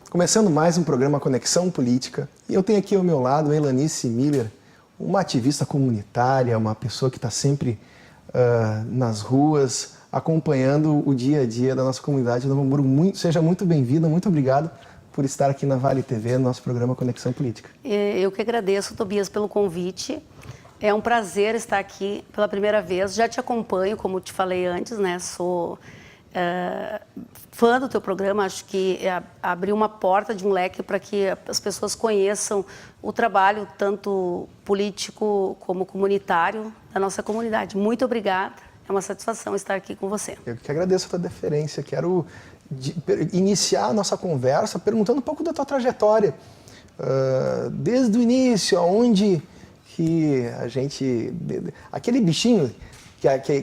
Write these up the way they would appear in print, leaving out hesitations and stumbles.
Começando mais um programa Conexão Política, e eu tenho aqui ao meu lado a Elanice Miller, uma ativista comunitária, uma pessoa que está sempre nas ruas, acompanhando o dia a dia da nossa comunidade de Novo Hamburgo. Seja muito bem-vinda, muito obrigado por estar aqui na Vale TV, no nosso programa Conexão Política. Eu que agradeço, Tobias, pelo convite. É um prazer estar aqui pela primeira vez. Já te acompanho, como te falei antes, né? Sou fã do teu programa. Acho que abriu uma porta de um leque para que as pessoas conheçam o trabalho, tanto político como comunitário, da nossa comunidade. Muito obrigada. É uma satisfação estar aqui com você. Eu que agradeço a tua deferência. Quero iniciar a nossa conversa perguntando um pouco da tua trajetória. Desde o início, aonde que a gente... Aquele bichinho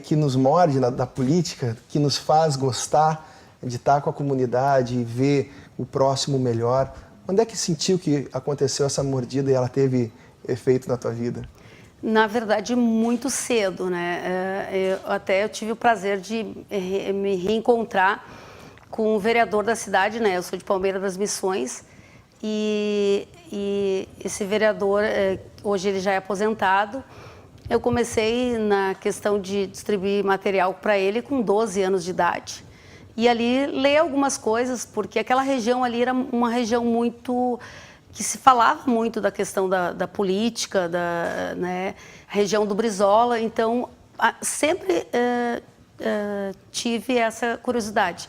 que nos morde da política, que nos faz gostar de estar com a comunidade e ver o próximo melhor. Onde é que sentiu que aconteceu essa mordida e ela teve efeito na tua vida? Na verdade, muito cedo, né? Eu tive o prazer de me reencontrar com o vereador da cidade, né? Eu sou de Palmeira das Missões e esse vereador, hoje ele já é aposentado. Eu comecei na questão de distribuir material para ele com 12 anos de idade. E ali ler algumas coisas, porque aquela região ali era uma região muito... que se falava muito da questão da política, né, região do Brizola. Então, sempre tive essa curiosidade.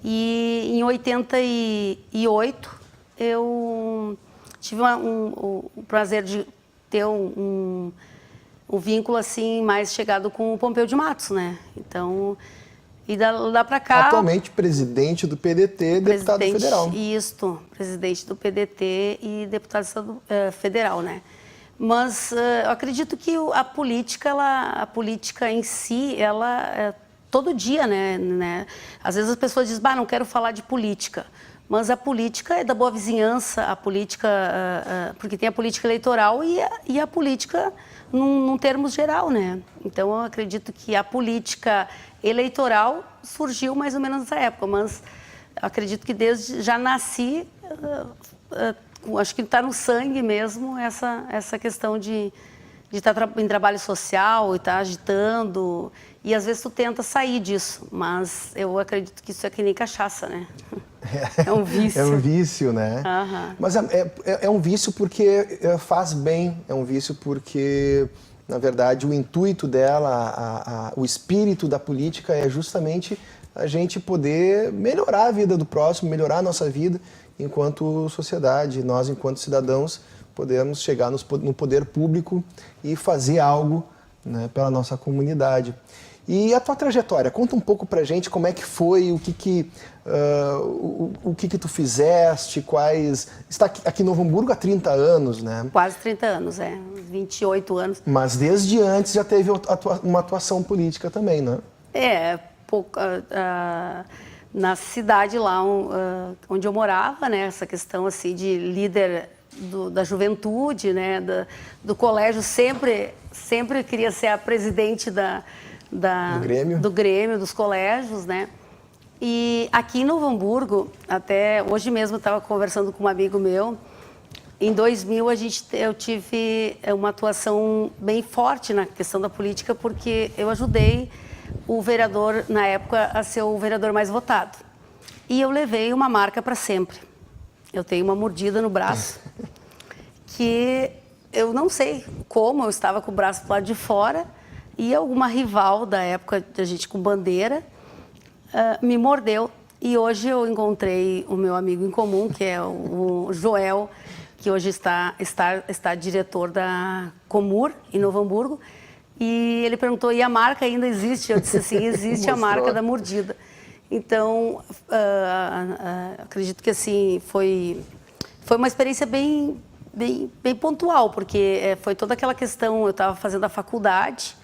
E em 88, eu tive o prazer de ter um vínculo assim mais chegado com o Pompeu de Matos, né? Então, e lá para cá... Atualmente presidente do PDT, deputado federal. Isto, presidente do PDT e deputado federal, né? Mas eu acredito que a política em si, ela todo dia, né? Às vezes as pessoas dizem, não quero falar de política. Mas a política é da boa vizinhança, a política, porque tem a política eleitoral e a política num termos geral, né? Então, eu acredito que a política eleitoral surgiu mais ou menos nessa época, mas acredito que já nasci, acho que está no sangue mesmo essa questão de estar em trabalho social e estar agitando, e às vezes tu tenta sair disso, mas eu acredito que isso é que nem cachaça, né? É um vício. É um vício, né? Uhum. Mas é um vício porque faz bem, é um vício porque, na verdade, o intuito dela, o espírito da política é justamente a gente poder melhorar a vida do próximo, melhorar a nossa vida enquanto sociedade. Nós, enquanto cidadãos, podemos chegar no poder público e fazer algo, né, pela nossa comunidade. E a tua trajetória? Conta um pouco pra gente como é que foi, o que tu fizeste, Está aqui em Novo Hamburgo há 30 anos, né? Quase 30 anos, 28 anos. Mas desde antes já teve uma atuação política também, né? Na cidade lá onde eu morava, né? Essa questão assim de líder da juventude, né? Do colégio, sempre queria ser a presidente do Grêmio, dos colégios, né? E aqui em Novo Hamburgo, até hoje mesmo eu estava conversando com um amigo meu, em 2000 eu tive uma atuação bem forte na questão da política, porque eu ajudei o vereador, na época, a ser o vereador mais votado. E eu levei uma marca para sempre. Eu tenho uma mordida no braço, que eu não sei como, eu estava com o braço do lado de fora, e alguma rival da época da gente com bandeira me mordeu. E hoje eu encontrei o meu amigo em comum, que é o Joel, que hoje está diretor da Comur, em Novo Hamburgo. E ele perguntou, e a marca ainda existe? Eu disse assim, existe a marca da mordida. Então, acredito que assim, foi uma experiência bem pontual, porque foi toda aquela questão, eu estava fazendo a faculdade,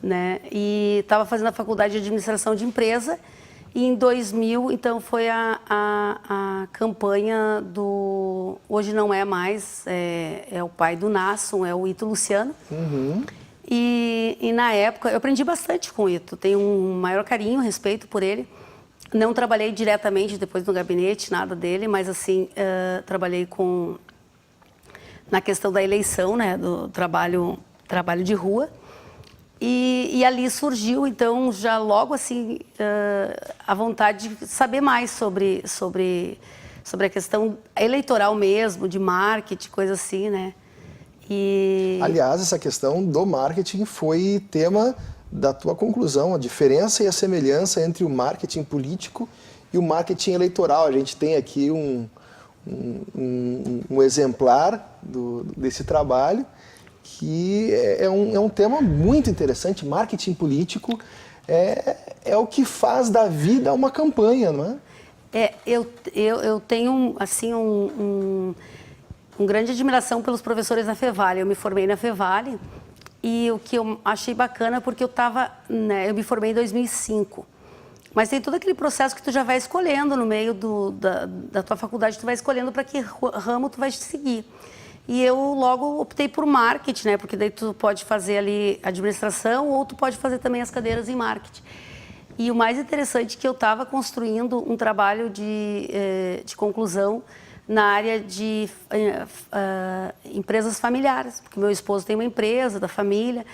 né? E estava fazendo a faculdade de administração de empresa. E em 2000, então, foi a campanha do... Hoje não é mais, é o pai do Nasson, é o Ito Luciano. Uhum. E na época, eu aprendi bastante com o Ito. Tenho um maior carinho, respeito por ele. Não trabalhei diretamente depois no gabinete, nada dele, mas, assim, trabalhei na questão da eleição, né, do trabalho de rua. E ali surgiu, então, já logo assim, a vontade de saber mais sobre a questão eleitoral mesmo, de marketing, coisa assim, né? Aliás, essa questão do marketing foi tema da tua conclusão, a diferença e a semelhança entre o marketing político e o marketing eleitoral. A gente tem aqui um exemplar desse trabalho, que é um tema muito interessante. Marketing político é o que faz da vida uma campanha, não é? Eu tenho assim uma grande admiração pelos professores da Fevale. Eu me formei na Fevale e o que eu achei bacana porque eu me formei em 2005. Mas tem todo aquele processo que tu já vai escolhendo no meio da tua faculdade, tu vai escolhendo para que ramo tu vai seguir. E eu logo optei por marketing, né? Porque daí tu pode fazer ali administração ou tu pode fazer também as cadeiras em marketing. E o mais interessante é que eu estava construindo um trabalho de conclusão na área de empresas familiares, porque meu esposo tem uma empresa da família.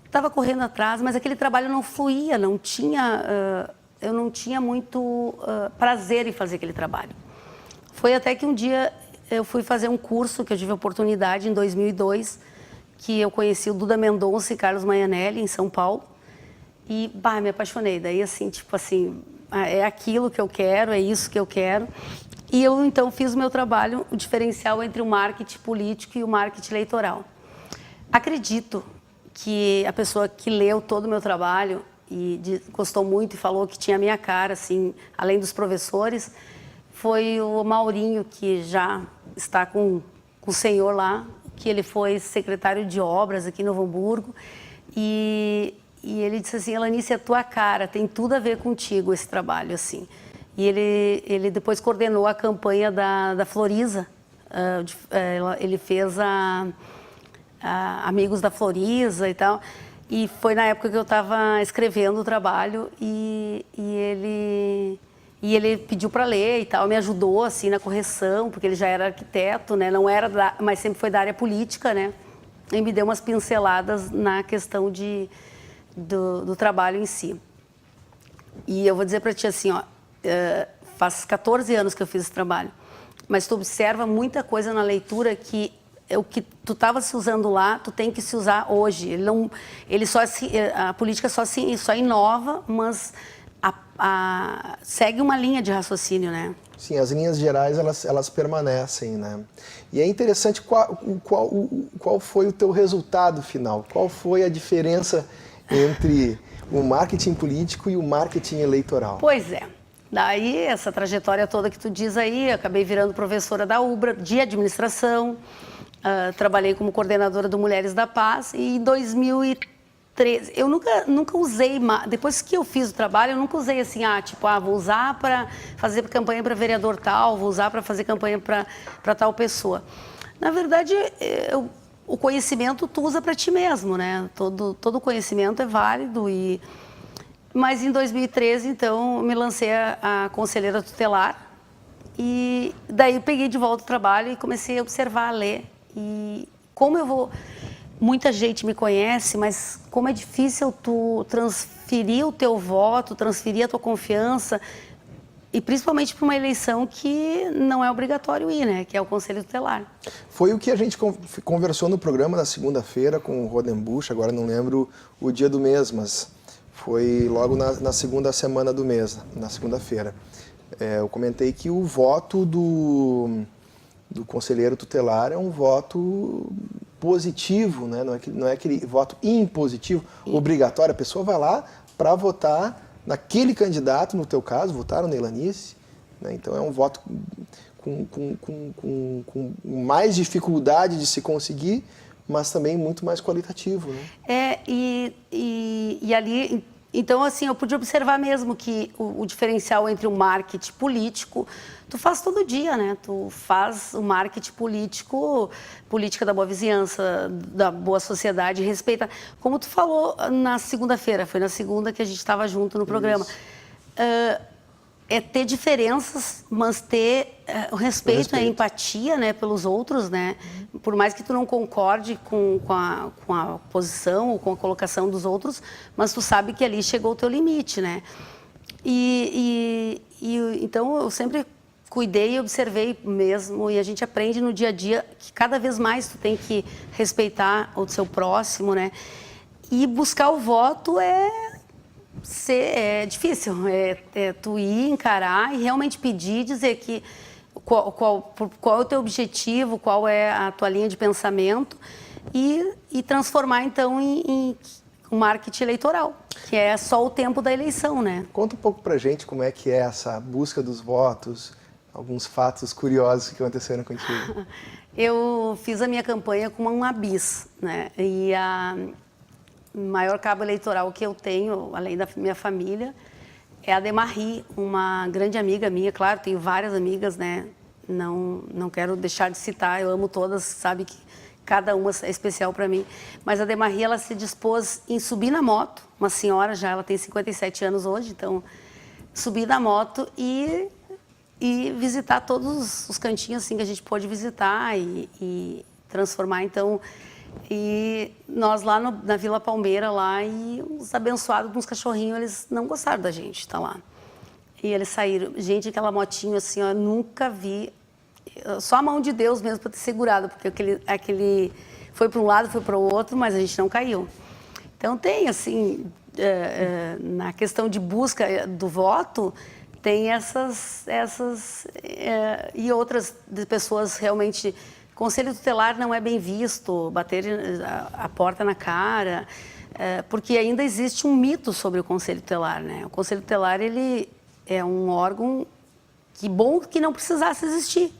Estava correndo atrás, mas aquele trabalho não fluía, eu não tinha muito prazer em fazer aquele trabalho. Foi até que um dia eu fui fazer um curso que eu tive a oportunidade em 2002, que eu conheci o Duda Mendonça e Carlos Maianelli em São Paulo. E, me apaixonei. Daí, assim, tipo assim, é aquilo que eu quero, é isso que eu quero. E eu, então, fiz o meu trabalho, o diferencial entre o marketing político e o marketing eleitoral. Acredito que a pessoa que leu todo o meu trabalho e gostou muito e falou que tinha a minha cara, assim, além dos professores, foi o Maurinho, que já está com o senhor lá, que ele foi secretário de obras aqui em Novo Hamburgo. E ele disse assim: Elanice, é a tua cara, tem tudo a ver contigo esse trabalho, assim. E ele depois coordenou a campanha da Floriza. Ele fez Amigos da Floriza e tal. E foi na época que eu estava escrevendo o trabalho e ele pediu para ler e tal, me ajudou assim na correção, porque ele já era arquiteto, né? Não era mas sempre foi da área política, né? E me deu umas pinceladas na questão do trabalho em si. E eu vou dizer para ti assim, ó, faz 14 anos que eu fiz esse trabalho, mas tu observa muita coisa na leitura que o que tu estava se usando lá, tu tem que se usar hoje. A política só inova, mas segue uma linha de raciocínio, né? Sim, as linhas gerais, elas permanecem, né? E é interessante qual foi o teu resultado final, qual foi a diferença entre o marketing político e o marketing eleitoral. Pois é. Daí, essa trajetória toda que tu diz aí, eu acabei virando professora da UBRA de administração, trabalhei como coordenadora do Mulheres da Paz e em 2013, eu nunca usei, depois que eu fiz o trabalho, eu nunca usei assim, vou usar para fazer campanha para vereador tal, vou usar para fazer campanha para tal pessoa. Na verdade, o conhecimento tu usa para ti mesmo, né? Todo conhecimento é válido. Mas em 2013, então, me lancei a conselheira tutelar e daí peguei de volta o trabalho e comecei a observar, a ler. E como muita gente me conhece, mas como é difícil tu transferir o teu voto, transferir a tua confiança, e principalmente para uma eleição que não é obrigatório ir, né? Que é o Conselho Tutelar. Foi o que a gente conversou no programa na segunda-feira com o Rodenbusch, agora não lembro o dia do mês, mas foi logo na segunda semana do mês, na segunda-feira. Eu comentei que o voto do conselheiro tutelar é um voto positivo, né? Não é aquele voto impositivo, obrigatório. A pessoa vai lá para votar naquele candidato, no teu caso, votaram na Elanice, né? Então é um voto com mais dificuldade de se conseguir, mas também muito mais qualitativo, né? E ali, então assim, eu pude observar mesmo que o diferencial entre o marketing político, tu faz todo dia, né? Tu faz o marketing político, política da boa vizinhança, da boa sociedade, respeita. Como tu falou na segunda-feira, foi na segunda que a gente estava junto no programa. É ter diferenças, mas ter o respeito, a empatia, né, pelos outros, né? Por mais que tu não concorde com a posição ou com a colocação dos outros, mas tu sabe que ali chegou o teu limite, né? Então eu sempre cuidei e observei mesmo, e a gente aprende no dia a dia que cada vez mais tu tem que respeitar o seu próximo, né? E buscar o voto é difícil, tu ir, encarar e realmente pedir, dizer que qual é o teu objetivo, qual é a tua linha de pensamento e transformar então em um marketing eleitoral, que é só o tempo da eleição, né? Conta um pouco pra gente como é que é essa busca dos votos, alguns fatos curiosos que aconteceram contigo. Eu fiz a minha campanha com uma bis, né? E o maior cabo eleitoral que eu tenho, além da minha família, é a Demarri, uma grande amiga minha. Claro, tenho várias amigas, né? Não quero deixar de citar, eu amo todas, sabe que cada uma é especial para mim. Mas a Demarri, ela se dispôs em subir na moto, uma senhora já, ela tem 57 anos hoje, então subir na moto e visitar todos os cantinhos assim que a gente pôde visitar e transformar, então. E nós lá na Vila Palmeira, lá, e os abençoados de uns cachorrinhos, eles não gostaram da gente estar lá. E eles saíram. Gente, aquela motinho assim, ó, eu nunca vi. Só a mão de Deus mesmo para ter segurado, porque aquele foi para um lado, foi para o outro, mas a gente não caiu. Então tem, assim, na questão de busca do voto, tem essas e outras de pessoas realmente. Conselho tutelar não é bem visto, bater a porta na cara, porque ainda existe um mito sobre o Conselho Tutelar, né? O Conselho Tutelar, ele é um órgão que bom que não precisasse existir,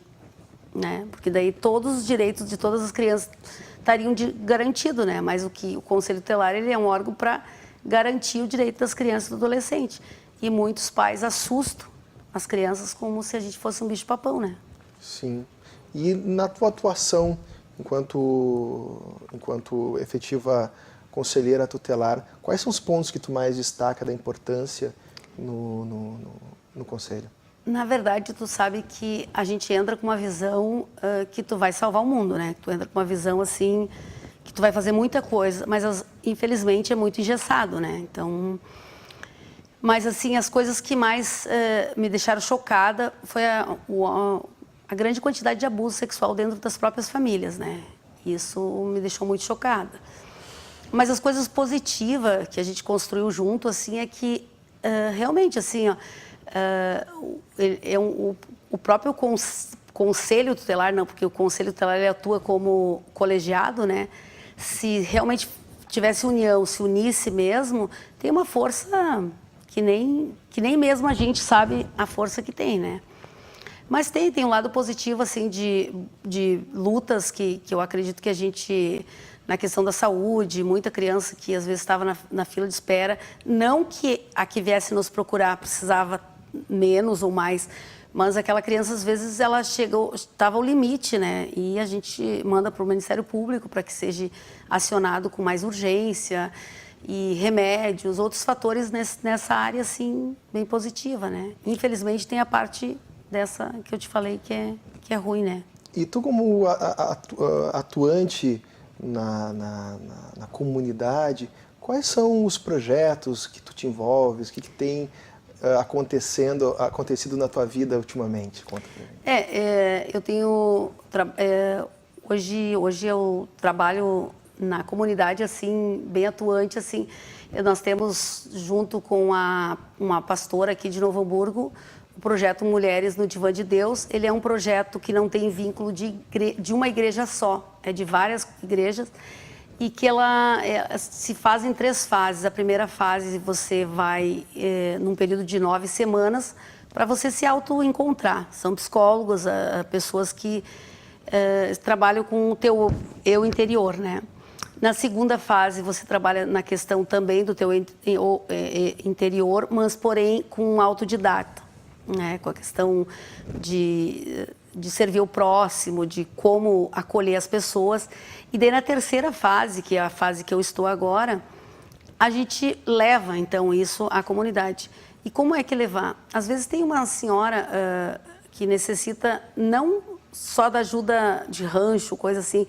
né? Porque daí todos os direitos de todas as crianças estariam garantidos, né? Mas o Conselho Tutelar, ele é um órgão para garantir o direito das crianças e do adolescente. E muitos pais assustam as crianças como se a gente fosse um bicho-papão, né? Sim. E na tua atuação enquanto efetiva conselheira tutelar, quais são os pontos que tu mais destaca da importância no conselho? Na verdade, tu sabe que a gente entra com uma visão que tu vai salvar o mundo, né? Tu entra com uma visão assim que tu vai fazer muita coisa, mas infelizmente é muito engessado, né? Então, mas assim, as coisas que mais me deixaram chocada foi a grande quantidade de abuso sexual dentro das próprias famílias, né? Isso me deixou muito chocada. Mas as coisas positivas que a gente construiu junto, assim, é que realmente, assim, ó, o próprio conselho tutelar, não, porque o conselho tutelar ele atua como colegiado, né? Se realmente tivesse união, se unisse mesmo, tem uma força que nem mesmo a gente sabe a força que tem, né? Mas tem um lado positivo, assim, de lutas que eu acredito que a gente, na questão da saúde, muita criança que às vezes estava na fila de espera, não que a que viesse nos procurar precisava menos ou mais, mas aquela criança, às vezes, ela estava ao limite, né? E a gente manda para o Ministério Público para que seja acionado com mais urgência e remédios, outros fatores nessa área, assim, bem positiva, né? Infelizmente, tem a parte dessa que eu te falei que é ruim, né? E tu como atuante na comunidade, quais são os projetos que tu te envolves, o que tem acontecido na tua vida ultimamente? Conta pra mim. Eu tenho... Hoje eu trabalho na comunidade, assim, bem atuante, assim. Nós temos, junto com uma pastora aqui de Novo Hamburgo, o projeto Mulheres no Divã de Deus. Ele é um projeto que não tem vínculo de uma igreja só, é de várias igrejas, e que ela se faz em 3 fases. A primeira fase você vai num período de 9 semanas para você se auto-encontrar. São psicólogos, pessoas que trabalho com o teu eu interior, né? Na segunda fase, você trabalha na questão também do teu interior, mas, porém, com um autodidata, né? Com a questão de servir o próximo, de como acolher as pessoas. E daí, na terceira fase, que é a fase que eu estou agora, a gente leva, então, isso à comunidade. E como é que levar? Às vezes tem uma senhora que necessita não só da ajuda de rancho, coisa assim,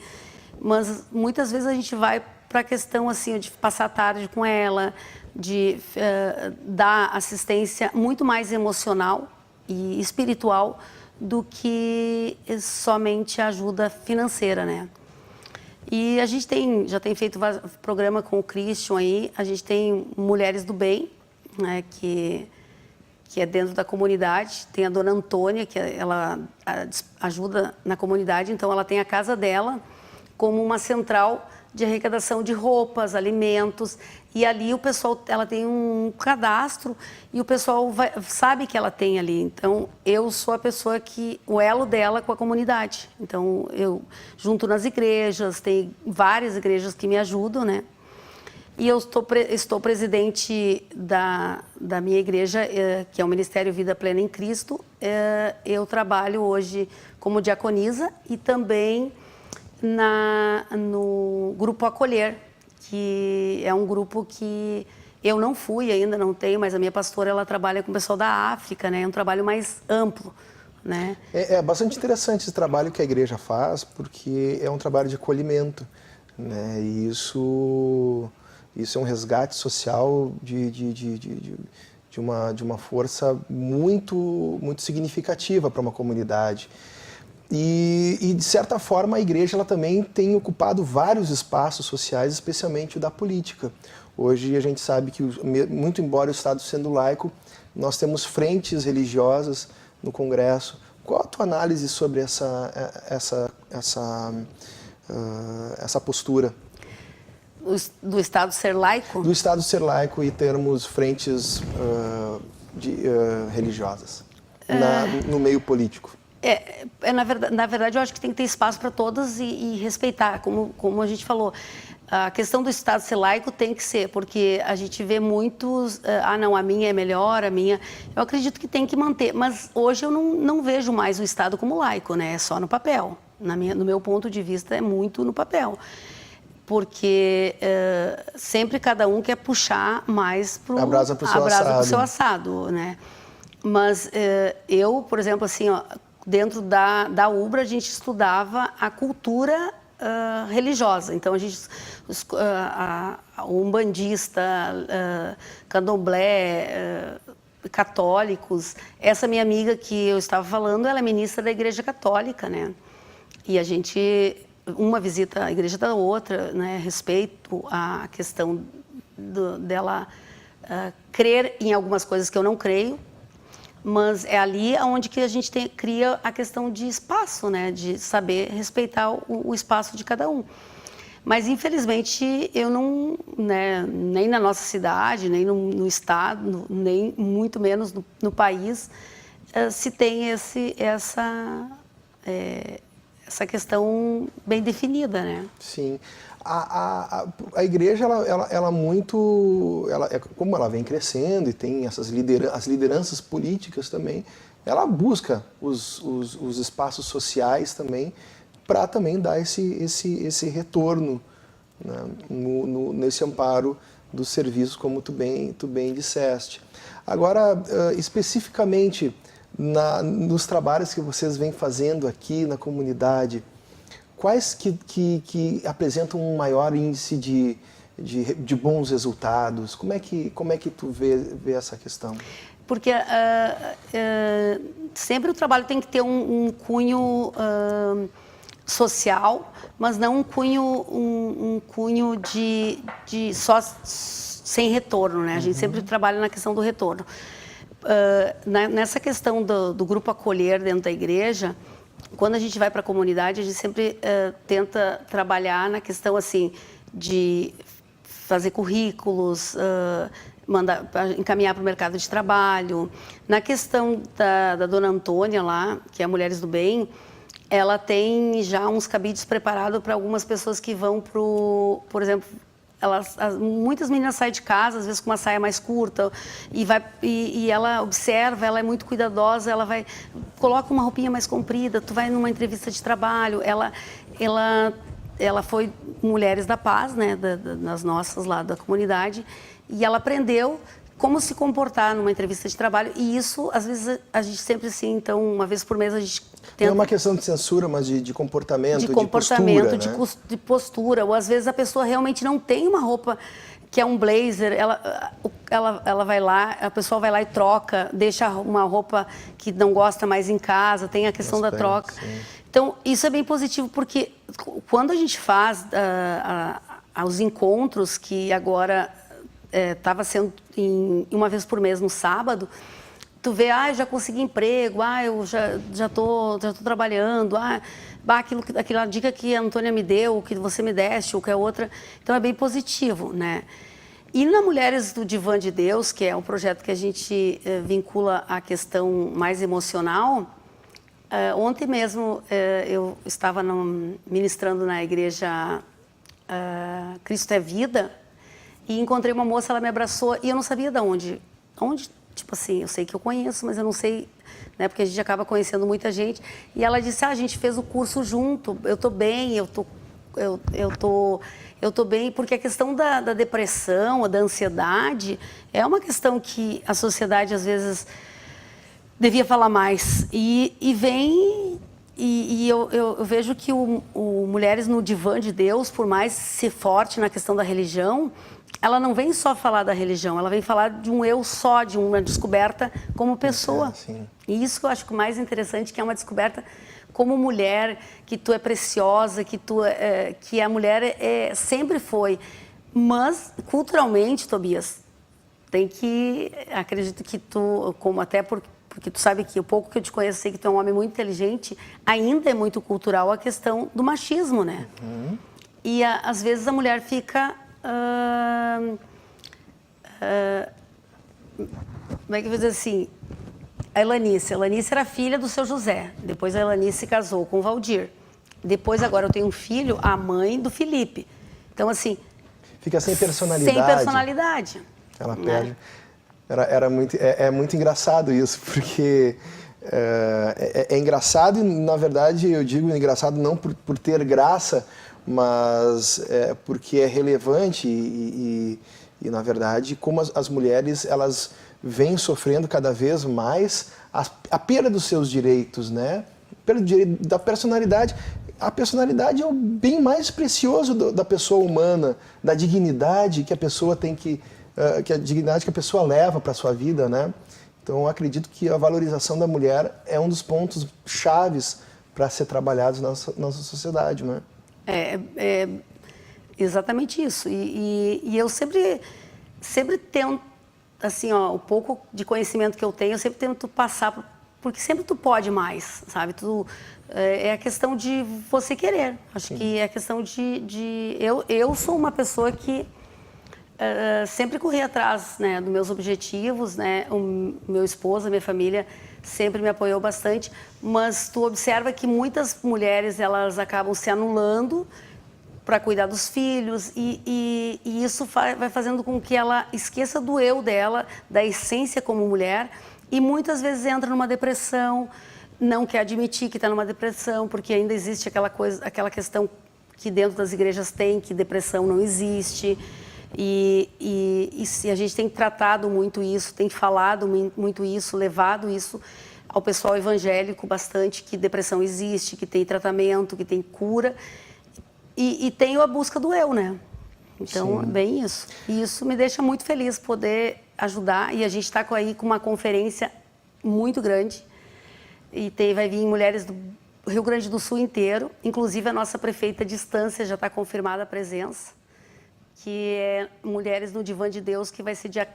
mas muitas vezes a gente vai para a questão assim, de passar a tarde com ela, de dar assistência muito mais emocional e espiritual do que somente ajuda financeira, né? E a gente já tem feito programa com o Christian aí, a gente tem Mulheres do Bem, né, que é dentro da comunidade, tem a dona Antônia, que ela ajuda na comunidade, então ela tem a casa dela como uma central de arrecadação de roupas, alimentos, e ali o pessoal, ela tem um cadastro e o pessoal sabe que ela tem ali. Então, eu sou a pessoa o elo dela com a comunidade. Então, eu junto nas igrejas, tem várias igrejas que me ajudam, né? E eu estou presidente da minha igreja, que é o Ministério Vida Plena em Cristo. Eu trabalho hoje como diaconisa e também no Grupo Acolher, que é um grupo que eu não fui ainda, não tenho, mas a minha pastora, ela trabalha com o pessoal da África, né? É um trabalho mais amplo, né? É bastante interessante esse trabalho que a igreja faz, porque é um trabalho de acolhimento, né? E isso é um resgate social de uma força muito significativa para uma comunidade. E, de certa forma, a igreja ela também tem ocupado vários espaços sociais, especialmente o da política. Hoje a gente sabe que, muito embora o Estado sendo laico, nós temos frentes religiosas no Congresso. Qual a tua análise sobre essa postura? Do Estado ser laico? Do Estado ser laico e termos frentes religiosas no meio político. Na verdade, eu acho que tem que ter espaço para todas e respeitar, como a gente falou. A questão do Estado ser laico tem que ser, porque a gente vê muitos, não, a minha é melhor, a minha... Eu acredito que tem que manter, mas hoje eu não vejo mais o Estado como laico, né? É só no papel. No meu ponto de vista, é muito no papel. Porque sempre cada um quer puxar mais para a brasa para o seu assado, né? Mas eu, por exemplo, assim, ó, dentro da UBRA, a gente estudava a cultura religiosa. Então, a gente, o umbandista, candomblé, católicos. Essa minha amiga que eu estava falando, ela é ministra da Igreja Católica, né? E a gente, uma visita a igreja da outra, né? Respeito a questão dela crer em algumas coisas que eu não creio. Mas é ali onde que a gente cria a questão de espaço, né? De saber respeitar o espaço de cada um. Mas, infelizmente, eu não, né, nem na nossa cidade, nem no estado, nem muito menos no país, se tem essa questão bem definida, né? Sim. A igreja, como ela vem crescendo e tem as lideranças políticas também, ela busca os espaços sociais também para também dar esse retorno, né, nesse amparo dos serviços, como tu bem disseste. Agora, especificamente nos trabalhos que vocês vêm fazendo aqui na comunidade, quais que apresentam um maior índice de bons resultados? Como é que tu vê essa questão? Porque sempre o trabalho tem que ter um cunho social, mas não um cunho de só sem retorno, né? A gente sempre trabalha na questão do retorno. Nessa questão do grupo acolher dentro da igreja, quando a gente vai para a comunidade, a gente sempre tenta trabalhar na questão assim de fazer currículos, encaminhar para o mercado de trabalho. Na questão da dona Antônia lá, que é a Mulheres do Bem, ela tem já uns cabides preparados para algumas pessoas que vão por exemplo, muitas meninas saem de casa, às vezes com uma saia mais curta, e ela observa, ela é muito cuidadosa, coloca uma roupinha mais comprida, tu vai numa entrevista de trabalho, ela foi Mulheres da Paz, né, das nossas lá da comunidade, e ela aprendeu como se comportar numa entrevista de trabalho, e isso, às vezes, a gente sempre assim, então, uma vez por mês a gente tenta... Não é uma questão de censura, mas de comportamento, de postura, de postura, ou às vezes a pessoa realmente não tem uma roupa que é um blazer, ela vai lá, a pessoa vai lá e troca, deixa uma roupa que não gosta mais em casa, tem a questão da troca. Sim. Então, isso é bem positivo, porque quando a gente faz os encontros, que agora estava sendo uma vez por mês no sábado, tu vê, eu já consegui emprego, eu já tô trabalhando, aquela dica que a Antônia me deu, que você me deste, ou que é outra. Então, é bem positivo, né? E na Mulheres do Divã de Deus, que é um projeto que a gente vincula à questão mais emocional, ontem mesmo eu estava ministrando na igreja Cristo é Vida, e encontrei uma moça, ela me abraçou, e eu não sabia de onde, tipo assim, eu sei que eu conheço, mas eu não sei, né, porque a gente acaba conhecendo muita gente, e ela disse, a gente fez o curso junto, eu tô bem, eu tô bem, porque a questão da depressão, da ansiedade, é uma questão que a sociedade, às vezes, devia falar mais, e eu vejo que o Mulheres no Divã de Deus, por mais ser forte na questão da religião, ela não vem só falar da religião, ela vem falar de um eu só, de uma descoberta como pessoa. Sim. E isso que eu acho que o mais interessante, que é uma descoberta como mulher, que tu é preciosa, que a mulher sempre foi. Mas, culturalmente, Tobias, acredito que tu, porque tu sabe que o pouco que eu te conheço, sei que tu é um homem muito inteligente, ainda é muito cultural a questão do machismo, né? Uhum. E às vezes a mulher fica... como é que eu vou dizer assim? A Elanice era filha do seu José. Depois a Elanice se casou com o Valdir. Depois, agora eu tenho um filho, a mãe do Felipe. Então, assim... Fica sem personalidade. Sem personalidade. Ela perde. É muito engraçado isso, porque é engraçado e, na verdade, eu digo engraçado não por ter graça, mas porque é relevante e, na verdade, como as mulheres, elas vêm sofrendo cada vez mais a perda dos seus direitos, né? Perda do direito da personalidade. A personalidade é o bem mais precioso da pessoa humana, da dignidade que a pessoa tem que a dignidade que a pessoa leva para a sua vida, né? Então, eu acredito que a valorização da mulher é um dos pontos chaves para ser trabalhados na nossa sociedade, né? É exatamente isso. E eu sempre tento, assim, o pouco de conhecimento que eu tenho, eu sempre tento passar, porque sempre tu pode mais, sabe? É a questão de você querer. Acho Sim. que é a questão eu sou uma pessoa que sempre corri atrás, né, dos meus objetivos, né? O meu esposo, a minha família sempre me apoiou bastante, mas tu observa que muitas mulheres, elas acabam se anulando para cuidar dos filhos e isso vai fazendo com que ela esqueça do eu dela, da essência como mulher, e muitas vezes entra numa depressão, não quer admitir que está numa depressão, porque ainda existe aquela questão que dentro das igrejas tem, que depressão não existe. E a gente tem tratado muito isso, tem falado muito isso, levado isso ao pessoal evangélico bastante, que depressão existe, que tem tratamento, que tem cura, e tem a busca do eu, né? Então, Sim. bem isso. E isso me deixa muito feliz poder ajudar, e a gente está aí com uma conferência muito grande, e vai vir mulheres do Rio Grande do Sul inteiro, inclusive a nossa prefeita de Estância já está confirmada a presença, que é Mulheres no Divã de Deus, que vai ser dia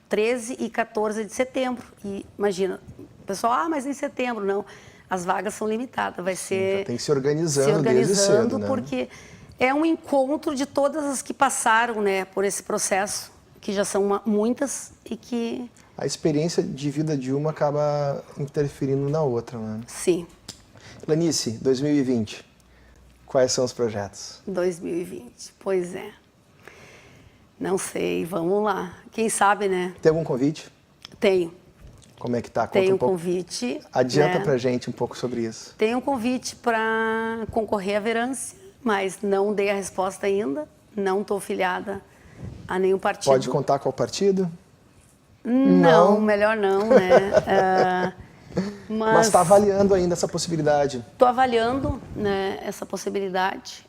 13 e 14 de setembro. E imagina, o pessoal, mas em setembro, não. As vagas são limitadas, vai ser... Já tem que se organizando desde cedo, né? Porque é um encontro de todas as que passaram, né, por esse processo, que já são muitas e que... A experiência de vida de uma acaba interferindo na outra, né? Sim. Lanice, 2020, quais são os projetos? 2020, pois é. Não sei, vamos lá. Quem sabe, né? Tem algum convite? Tenho. Como é que tá? Conta Tenho um pouco. Convite. Adianta né? pra gente um pouco sobre isso. Tenho um convite para concorrer à Verância, mas não dei a resposta ainda. Não estou filiada a nenhum partido. Pode contar qual partido? Não, melhor não, né? Mas está avaliando ainda essa possibilidade. Estou avaliando, né, essa possibilidade.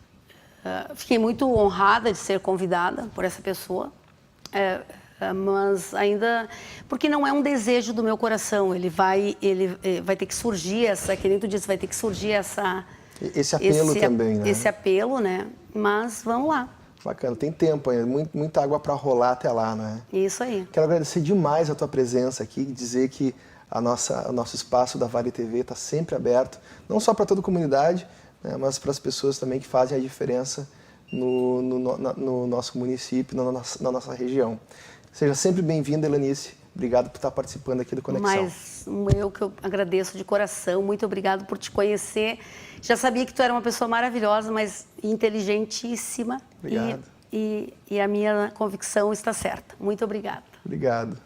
Fiquei muito honrada de ser convidada por essa pessoa, mas ainda... Porque não é um desejo do meu coração, ele vai ter que surgir que nem tu disse, vai ter que surgir Esse apelo também, né? Esse apelo, né? Mas vamos lá. Bacana, tem tempo ainda, muita água para rolar até lá, né? Isso aí. Quero agradecer demais a tua presença aqui, dizer que o nosso espaço da Vale TV está sempre aberto, não só para toda a comunidade, né, mas para as pessoas também que fazem a diferença no nosso município, na nossa região. Seja sempre bem-vinda, Elanice. Obrigado por estar participando aqui do Conexão. Mas que eu agradeço de coração, muito obrigado por te conhecer. Já sabia que tu era uma pessoa maravilhosa, mas inteligentíssima. Obrigado. E a minha convicção está certa. Muito obrigada. Obrigado.